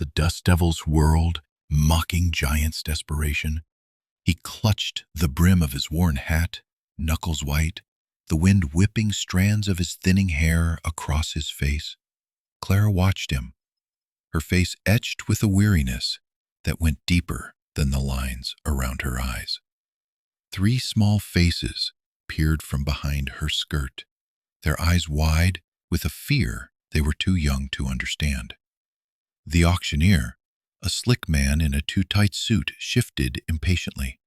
The dust devils whirled, mocking Giant's desperation. He clutched the brim of his worn hat, knuckles white, the wind whipping strands of his thinning hair across his face. Clara watched him, her face etched with a weariness that went deeper than the lines around her eyes. 3 small faces peered from behind her skirt, their eyes wide with a fear they were too young to understand. The auctioneer, a slick man in a too-tight suit, shifted impatiently.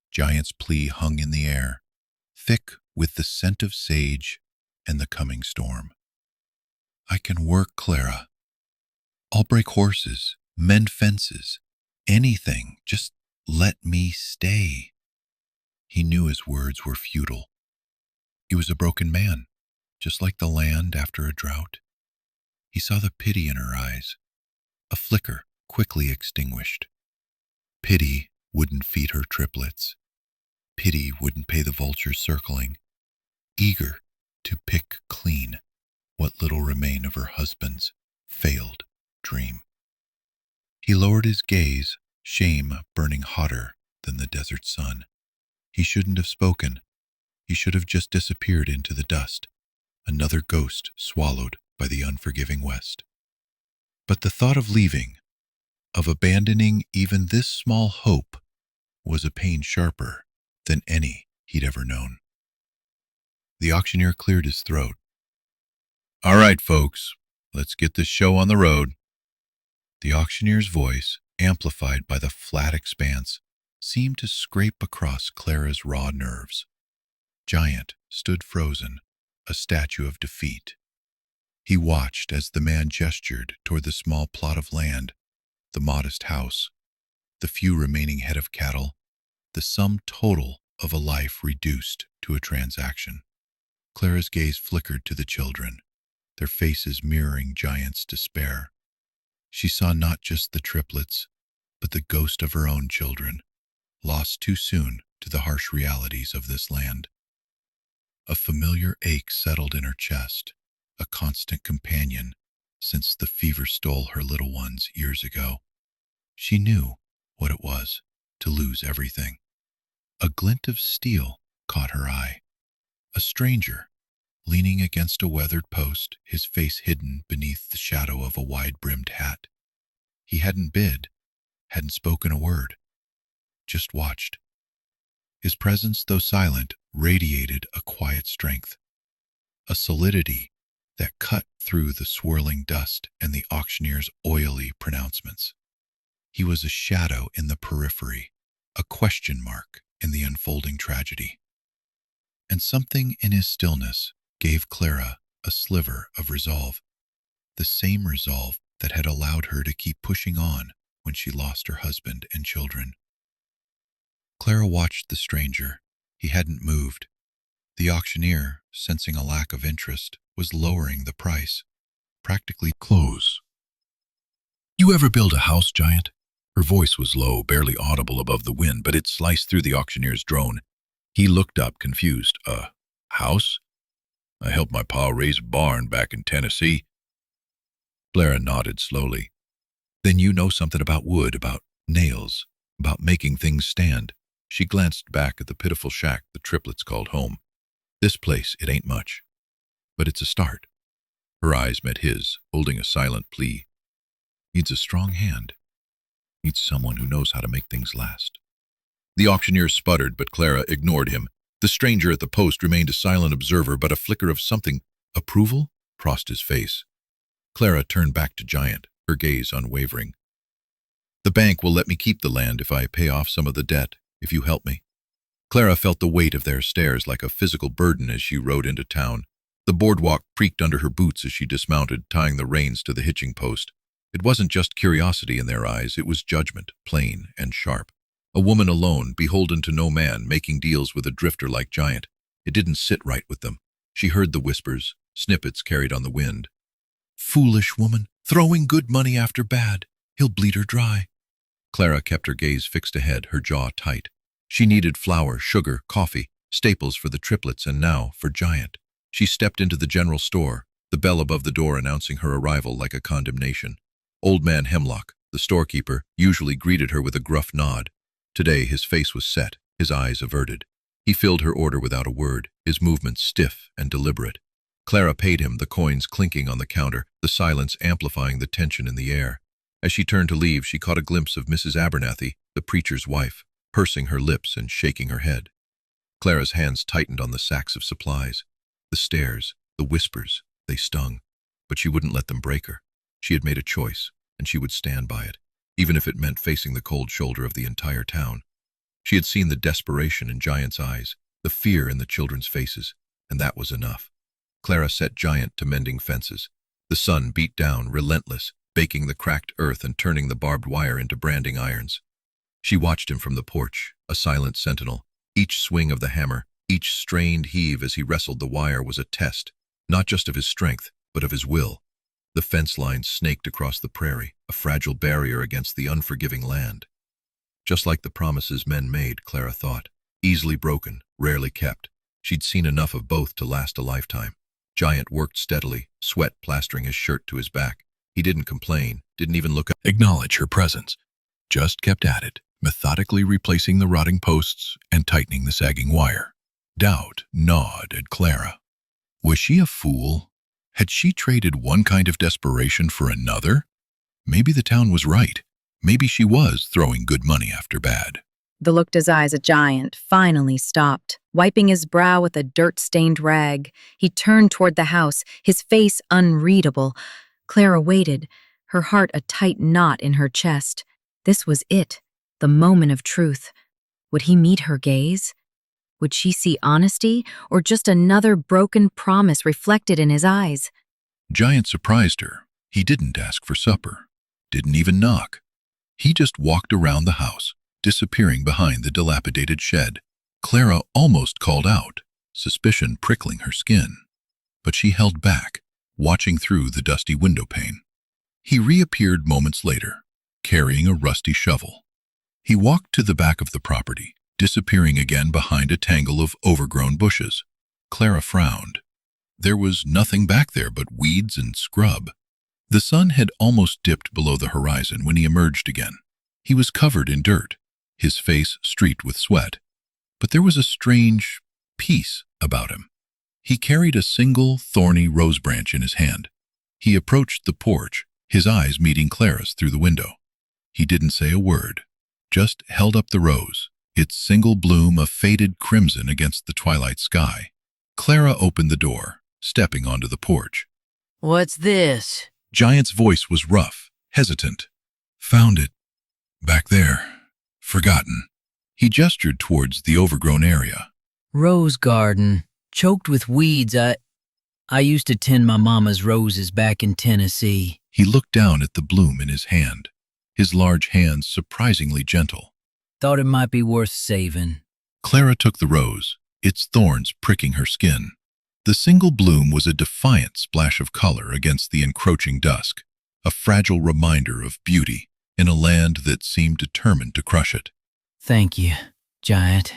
Giant's plea hung in the air, thick with the scent of sage and the coming storm. "I can work, Clara. I'll break horses, mend fences, anything. Just let me stay." He knew his words were futile. He was a broken man, just like the land after a drought. He saw the pity in her eyes, a flicker quickly extinguished. Pity wouldn't feed her triplets. Pity wouldn't pay the vultures circling, eager to pick clean what little remained of her husband's failed dream. He lowered his gaze, shame burning hotter than the desert sun. He shouldn't have spoken. He should have just disappeared into the dust, another ghost swallowed by the unforgiving West. But the thought of leaving, of abandoning even this small hope, was a pain sharper than any he'd ever known. The auctioneer cleared his throat. "All right, folks, let's get this show on the road." The auctioneer's voice, amplified by the flat expanse, seemed to scrape across Clara's raw nerves. Giant stood frozen, a statue of defeat. He watched as the man gestured toward the small plot of land, the modest house, the few remaining head of cattle, the sum total of a life reduced to a transaction. Clara's gaze flickered to the children, their faces mirroring Giant's despair. She saw not just the triplets, but the ghost of her own children, lost too soon to the harsh realities of this land. A familiar ache settled in her chest, a constant companion since the fever stole her little ones years ago. She knew what it was to lose everything. A glint of steel caught her eye. A stranger, leaning against a weathered post, his face hidden beneath the shadow of a wide-brimmed hat. He hadn't bid, hadn't spoken a word, just watched. His presence, though silent, radiated a quiet strength, a solidity that cut through the swirling dust and the auctioneer's oily pronouncements. He was a shadow in the periphery, a question mark in the unfolding tragedy. And something in his stillness gave Clara a sliver of resolve, the same resolve that had allowed her to keep pushing on when she lost her husband and children. Clara watched the stranger. He hadn't moved. The auctioneer, sensing a lack of interest, was lowering the price, practically close. "You ever build a house, Giant?" Her voice was low, barely audible above the wind, but it sliced through the auctioneer's drone. He looked up, confused. "A house? I helped my pa raise a barn back in Tennessee." Clara nodded slowly. "Then you know something about wood, about nails, about making things stand." She glanced back at the pitiful shack the triplets called home. "This place, it ain't much, but it's a start." Her eyes met his, holding a silent plea. "Needs a strong hand. Needs someone who knows how to make things last." The auctioneer sputtered, but Clara ignored him. The stranger at the post remained a silent observer, but a flicker of something, approval, crossed his face. Clara turned back to Giant, her gaze unwavering. "The bank will let me keep the land if I pay off some of the debt, if you help me." Clara felt the weight of their stares like a physical burden as she rode into town. The boardwalk creaked under her boots as she dismounted, tying the reins to the hitching post. It wasn't just curiosity in their eyes, it was judgment, plain and sharp. A woman alone, beholden to no man, making deals with a drifter like Giant. It didn't sit right with them. She heard the whispers, snippets carried on the wind. "Foolish woman, throwing good money after bad. He'll bleed her dry." Clara kept her gaze fixed ahead, her jaw tight. She needed flour, sugar, coffee, staples for the triplets, and now for Giant. She stepped into the general store, the bell above the door announcing her arrival like a condemnation. Old Man Hemlock, the storekeeper, usually greeted her with a gruff nod. Today his face was set, his eyes averted. He filled her order without a word, his movements stiff and deliberate. Clara paid him, the coins clinking on the counter, the silence amplifying the tension in the air. As she turned to leave, she caught a glimpse of Mrs. Abernathy, the preacher's wife, pursing her lips and shaking her head. Clara's hands tightened on the sacks of supplies. The stares, the whispers, they stung, but she wouldn't let them break her. She had made a choice, and she would stand by it, even if it meant facing the cold shoulder of the entire town. She had seen the desperation in Giant's eyes, the fear in the children's faces, and that was enough. Clara set Giant to mending fences. The sun beat down, relentless, baking the cracked earth and turning the barbed wire into branding irons. She watched him from the porch, a silent sentinel. Each swing of the hammer, each strained heave as he wrestled the wire was a test, not just of his strength, but of his will. The fence line snaked across the prairie, a fragile barrier against the unforgiving land. Just like the promises men made, Clara thought. Easily broken, rarely kept. She'd seen enough of both to last a lifetime. Giant worked steadily, sweat plastering his shirt to his back. He didn't complain, didn't even acknowledge her presence. Just kept at it, methodically replacing the rotting posts and tightening the sagging wire. Doubt gnawed at Clara. Was she a fool? Had she traded one kind of desperation for another? Maybe the town was right. Maybe she was throwing good money after bad. The looked his eyes at Giant finally stopped. Wiping his brow with a dirt-stained rag, he turned toward the house, his face unreadable. Clara waited, her heart a tight knot in her chest. This was it, the moment of truth. Would he meet her gaze? Would she see honesty, or just another broken promise reflected in his eyes? Giant surprised her. He didn't ask for supper, didn't even knock. He just walked around the house, disappearing behind the dilapidated shed. Clara almost called out, suspicion prickling her skin. But she held back, watching through the dusty window pane. He reappeared moments later, carrying a rusty shovel. He walked to the back of the property, disappearing again behind a tangle of overgrown bushes. Clara frowned. There was nothing back there but weeds and scrub. The sun had almost dipped below the horizon when he emerged again. He was covered in dirt, his face streaked with sweat. But there was a strange peace about him. He carried a single thorny rose branch in his hand. He approached the porch, his eyes meeting Clara's through the window. He didn't say a word, just held up the rose, its single bloom a faded crimson against the twilight sky. Clara opened the door, stepping onto the porch. "What's this?" Giant's voice was rough, hesitant. "Found it. Back there. Forgotten." He gestured towards the overgrown area. "Rose garden, choked with weeds. I used to tend my mama's roses back in Tennessee." He looked down at the bloom in his hand, his large hands surprisingly gentle. "Thought it might be worth saving." Clara took the rose, its thorns pricking her skin. The single bloom was a defiant splash of color against the encroaching dusk, a fragile reminder of beauty in a land that seemed determined to crush it. "Thank you, Giant."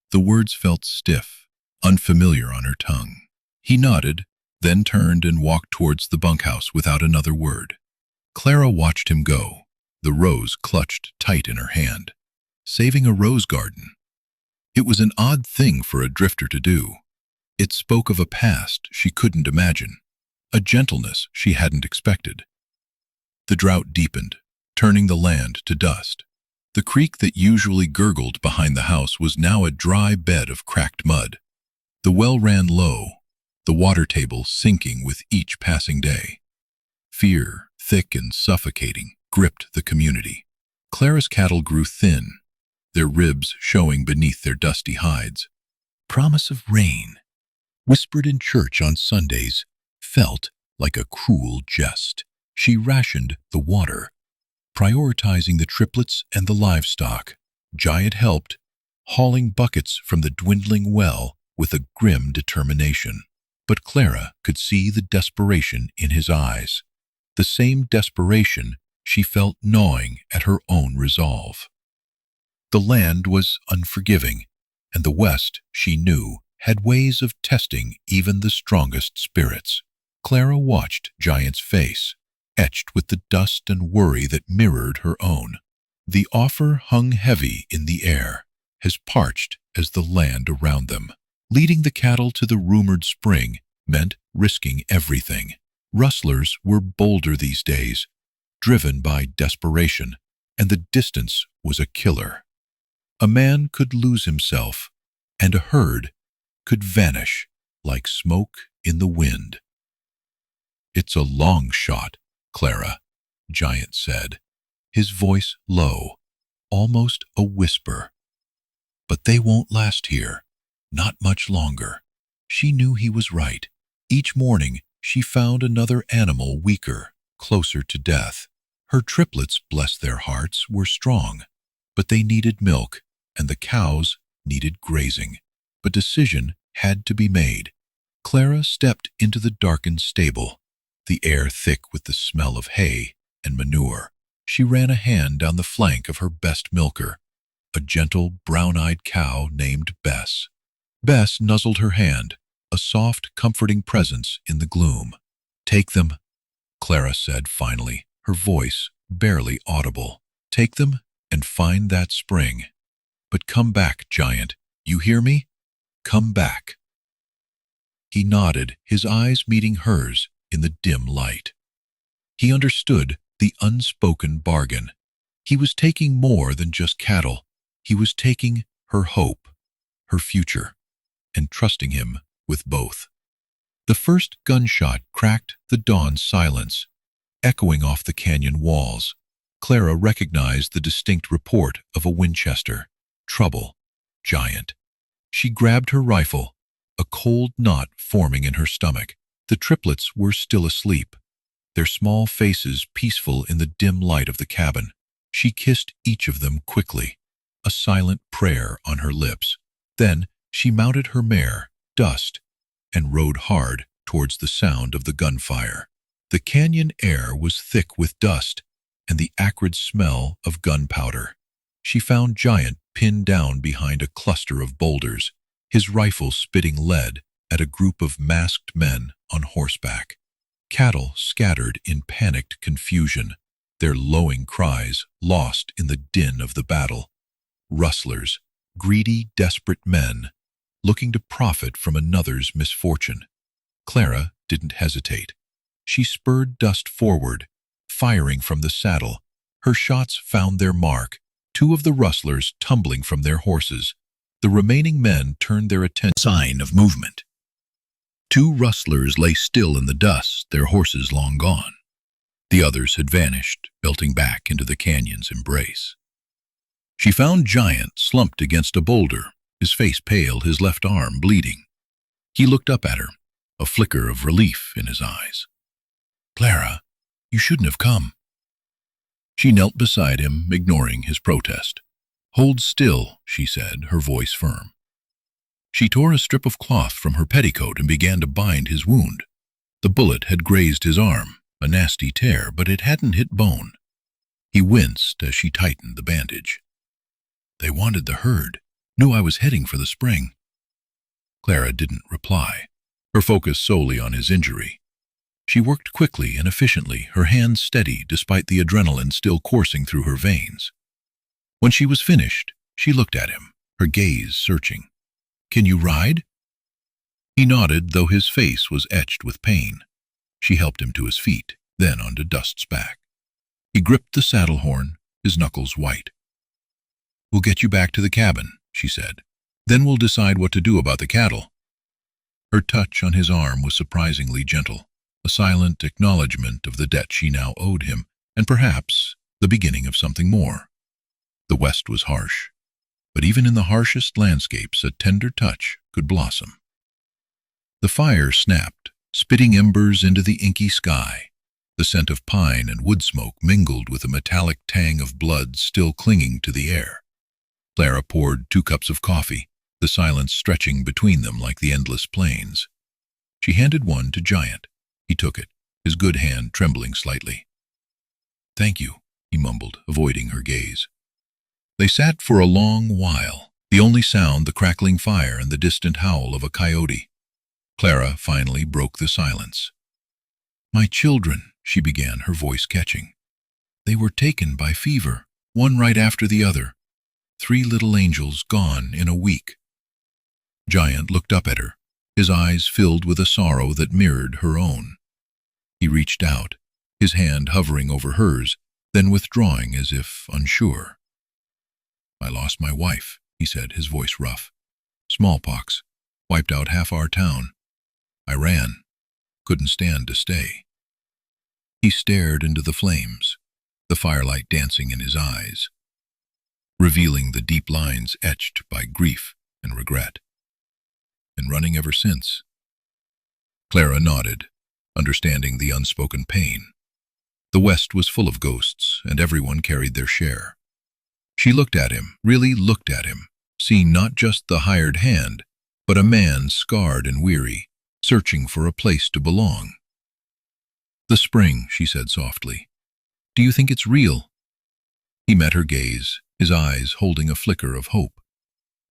The words felt stiff, unfamiliar on her tongue. He nodded, then turned and walked towards the bunkhouse without another word. Clara watched him go, the rose clutched tight in her hand. Saving a rose garden. It was an odd thing for a drifter to do. It spoke of a past she couldn't imagine, a gentleness she hadn't expected. The drought deepened, turning the land to dust. The creek that usually gurgled behind the house was now a dry bed of cracked mud. The well ran low, the water table sinking with each passing day. Fear, thick and suffocating, gripped the community. Clara's cattle grew thin, their ribs showing beneath their dusty hides. Promise of rain, whispered in church on Sundays, felt like a cruel jest. She rationed the water, prioritizing the triplets and the livestock. Giant helped, hauling buckets from the dwindling well with a grim determination. But Clara could see the desperation in his eyes, the same desperation she felt gnawing at her own resolve. The land was unforgiving, and the West, she knew, had ways of testing even the strongest spirits. Clara watched Giant's face, etched with the dust and worry that mirrored her own. The offer hung heavy in the air, as parched as the land around them. Leading the cattle to the rumored spring meant risking everything. Rustlers were bolder these days, driven by desperation, and the distance was a killer. A man could lose himself, and a herd could vanish like smoke in the wind. "It's a long shot, Clara," Giant said, his voice low, almost a whisper. "But they won't last here, not much longer." She knew he was right. Each morning, she found another animal weaker, closer to death. Her triplets, bless their hearts, were strong, but they needed milk, and the cows needed grazing. But decision had to be made. Clara stepped into the darkened stable, the air thick with the smell of hay and manure. She ran a hand down the flank of her best milker, a gentle, brown-eyed cow named Bess. Bess nuzzled her hand, a soft, comforting presence in the gloom. "Take them," Clara said finally, her voice barely audible. "Take them and find that spring. But come back, Giant. You hear me? Come back." He nodded, his eyes meeting hers in the dim light. He understood the unspoken bargain. He was taking more than just cattle. He was taking her hope, her future, and trusting him with both. The first gunshot cracked the dawn silence, echoing off the canyon walls. Clara recognized the distinct report of a Winchester. Trouble, Giant. She grabbed her rifle, a cold knot forming in her stomach. The triplets were still asleep, their small faces peaceful in the dim light of the cabin. She kissed each of them quickly, a silent prayer on her lips. Then she mounted her mare, Dust, and rode hard towards the sound of the gunfire. The canyon air was thick with dust and the acrid smell of gunpowder. She found Giant pinned down behind a cluster of boulders, his rifle spitting lead at a group of masked men on horseback. Cattle scattered in panicked confusion, their lowing cries lost in the din of the battle. Rustlers, greedy, desperate men, looking to profit from another's misfortune. Clara didn't hesitate. She spurred Dust forward, firing from the saddle. Her shots found their mark, two of the rustlers tumbling from their horses. The remaining men turned their attention. Sign of movement. Two rustlers lay still in the dust, their horses long gone. The others had vanished, belting back into the canyon's embrace. She found Giant slumped against a boulder, his face pale, his left arm bleeding. He looked up at her, a flicker of relief in his eyes. "Clara, you shouldn't have come." She knelt beside him, ignoring his protest. "Hold still," she said, her voice firm. She tore a strip of cloth from her petticoat and began to bind his wound. The bullet had grazed his arm, a nasty tear, but it hadn't hit bone. He winced as she tightened the bandage. "They wanted the herd, knew I was heading for the spring." Clara didn't reply, her focus solely on his injury. She worked quickly and efficiently, her hands steady despite the adrenaline still coursing through her veins. When she was finished, she looked at him, her gaze searching. "Can you ride?" He nodded, though his face was etched with pain. She helped him to his feet, then onto Dust's back. He gripped the saddle horn, his knuckles white. "We'll get you back to the cabin," she said. "Then we'll decide what to do about the cattle." Her touch on his arm was surprisingly gentle, a silent acknowledgement of the debt she now owed him, and perhaps the beginning of something more. The West was harsh, but even in the harshest landscapes a tender touch could blossom. The fire snapped, spitting embers into the inky sky. The scent of pine and wood smoke mingled with a metallic tang of blood still clinging to the air. Clara poured 2 cups of coffee, the silence stretching between them like the endless plains. She handed one to Giant. He took it, his good hand trembling slightly. "Thank you," he mumbled, avoiding her gaze. They sat for a long while, the only sound the crackling fire and the distant howl of a coyote. Clara finally broke the silence. "My children," she began, her voice catching. They were taken by fever, one right after the other. 3 little angels gone in a week. Giant looked up at her, his eyes filled with a sorrow that mirrored her own. He reached out, his hand hovering over hers, then withdrawing as if unsure. I lost my wife, he said, his voice rough. Smallpox, wiped out half our town. I ran, couldn't stand to stay. He stared into the flames, the firelight dancing in his eyes, revealing the deep lines etched by grief and regret. And running ever since. Clara nodded, understanding the unspoken pain. The West was full of ghosts, and everyone carried their share. She looked at him, really looked at him, seeing not just the hired hand, but a man scarred and weary, searching for a place to belong. The spring, she said softly. Do you think it's real? He met her gaze, his eyes holding a flicker of hope.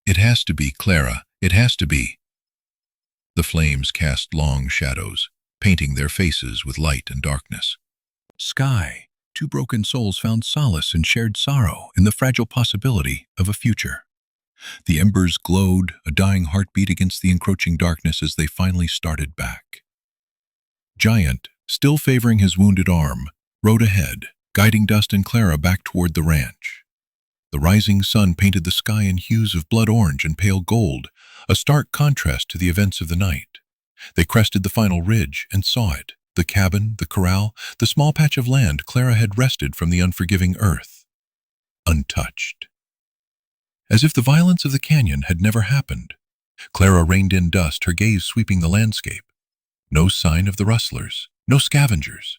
It has to be, Clara, it has to be. The flames cast long shadows, painting their faces with light and darkness. Sky, 2 broken souls found solace in shared sorrow in the fragile possibility of a future. The embers glowed, a dying heartbeat against the encroaching darkness as they finally started back. Giant, still favoring his wounded arm, rode ahead, guiding Dust and Clara back toward the ranch. The rising sun painted the sky in hues of blood orange and pale gold, a stark contrast to the events of the night. They crested the final ridge and saw it, the cabin, the corral, the small patch of land Clara had wrested from the unforgiving earth. Untouched. As if the violence of the canyon had never happened, Clara reined in Dust, her gaze sweeping the landscape. No sign of the rustlers, no scavengers.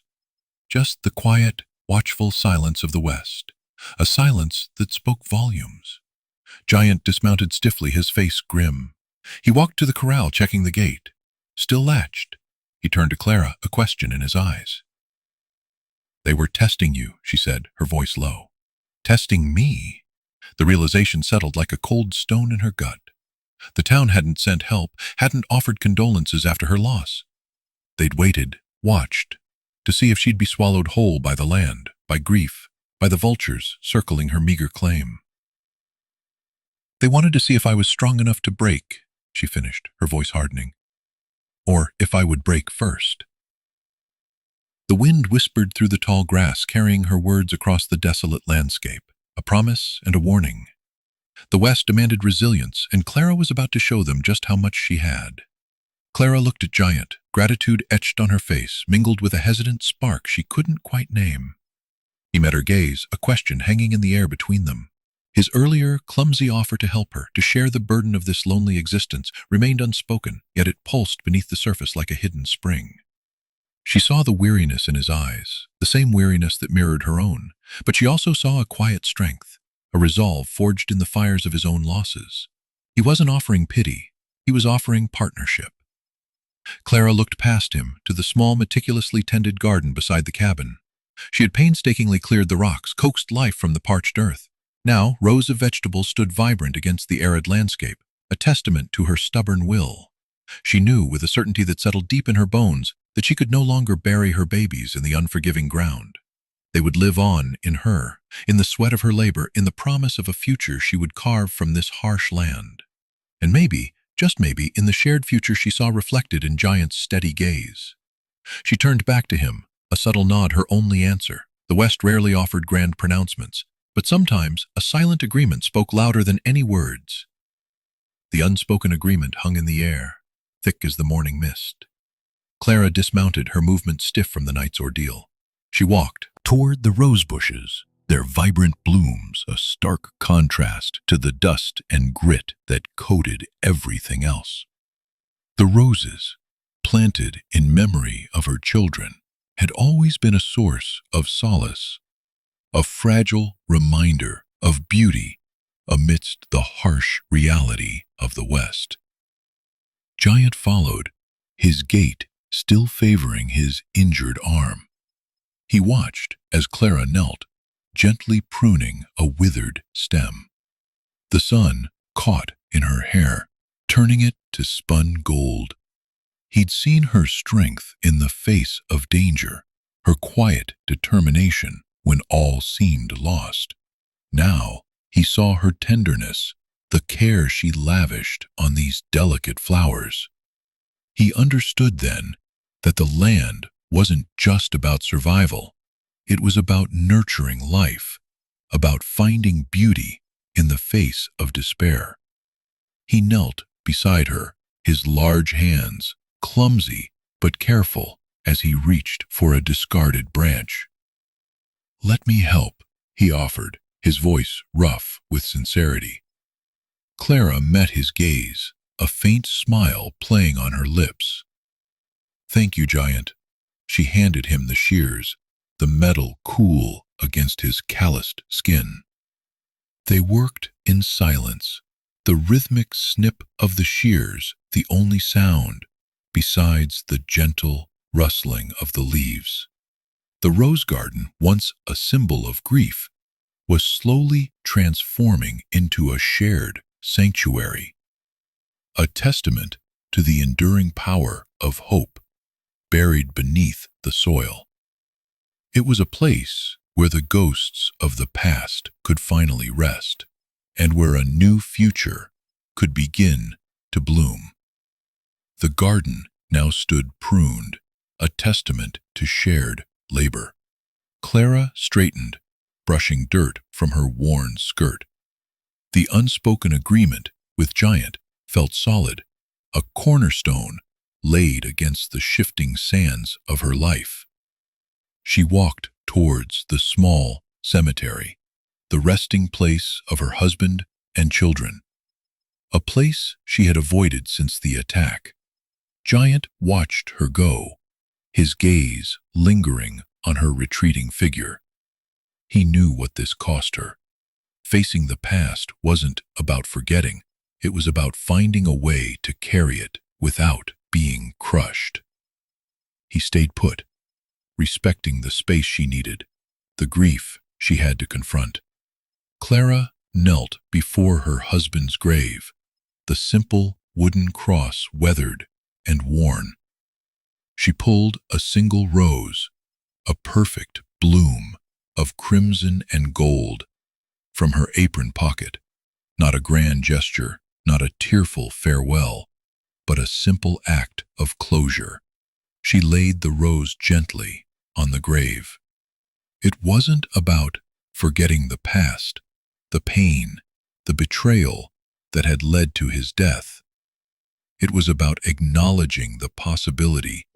Just the quiet, watchful silence of the West, a silence that spoke volumes. Giant dismounted stiffly, his face grim. He walked to the corral, checking the gate. Still latched. He turned to Clara, a question in his eyes. They were testing you, she said, her voice low. Testing me? The realization settled like a cold stone in her gut. The town hadn't sent help, hadn't offered condolences after her loss. They'd waited, watched, to see if she'd be swallowed whole by the land, by grief, by the vultures circling her meager claim. They wanted to see if I was strong enough to break, she finished, her voice hardening. Or if I would break first. The wind whispered through the tall grass, carrying her words across the desolate landscape, a promise and a warning. The West demanded resilience, and Clara was about to show them just how much she had. Clara looked at Giant, gratitude etched on her face, mingled with a hesitant spark she couldn't quite name. He met her gaze, a question hanging in the air between them. His earlier, clumsy offer to help her, to share the burden of this lonely existence, remained unspoken, yet it pulsed beneath the surface like a hidden spring. She saw the weariness in his eyes, the same weariness that mirrored her own, but she also saw a quiet strength, a resolve forged in the fires of his own losses. He wasn't offering pity, he was offering partnership. Clara looked past him to the small, meticulously tended garden beside the cabin. She had painstakingly cleared the rocks, coaxed life from the parched earth. Now, rows of vegetables stood vibrant against the arid landscape, a testament to her stubborn will. She knew, with a certainty that settled deep in her bones, that she could no longer bury her babies in the unforgiving ground. They would live on in her, in the sweat of her labor, in the promise of a future she would carve from this harsh land. And maybe, just maybe, in the shared future she saw reflected in Giant's steady gaze. She turned back to him, a subtle nod her only answer. The West rarely offered grand pronouncements, but sometimes a silent agreement spoke louder than any words. The unspoken agreement hung in the air, thick as the morning mist. Clara dismounted, her movement stiff from the night's ordeal. She walked toward the rose bushes, their vibrant blooms a stark contrast to the dust and grit that coated everything else. The roses, planted in memory of her children, had always been a source of solace, a fragile reminder of beauty amidst the harsh reality of the West. Giant followed, his gait still favoring his injured arm. He watched as Clara knelt, gently pruning a withered stem. The sun caught in her hair, turning it to spun gold. He'd seen her strength in the face of danger, her quiet determination when all seemed lost. Now he saw her tenderness, the care she lavished on these delicate flowers. He understood then that the land wasn't just about survival. It was about nurturing life, about finding beauty in the face of despair. He knelt beside her, his large hands clumsy but careful as he reached for a discarded branch. "Let me help," he offered, his voice rough with sincerity. Clara met his gaze, a faint smile playing on her lips. "Thank you, Giant." She handed him the shears, the metal cool against his calloused skin. They worked in silence, the rhythmic snip of the shears the only sound, besides the gentle rustling of the leaves. The rose garden, once a symbol of grief, was slowly transforming into a shared sanctuary, a testament to the enduring power of hope buried beneath the soil. It was a place where the ghosts of the past could finally rest, and where a new future could begin to bloom. The garden now stood pruned, a testament to shared labor. Clara straightened, brushing dirt from her worn skirt. The unspoken agreement with Giant felt solid, a cornerstone laid against the shifting sands of her life. She walked towards the small cemetery, the resting place of her husband and children, a place she had avoided since the attack. Giant watched her go, his gaze lingering on her retreating figure. He knew what this cost her. Facing the past wasn't about forgetting, it was about finding a way to carry it without being crushed. He stayed put, respecting the space she needed, the grief she had to confront. Clara knelt before her husband's grave, the simple wooden cross weathered and worn. She pulled a single rose, a perfect bloom of crimson and gold, from her apron pocket. Not a grand gesture, not a tearful farewell, but a simple act of closure. She laid the rose gently on the grave. It wasn't about forgetting the past, the pain, the betrayal that had led to his death. It was about acknowledging the possibility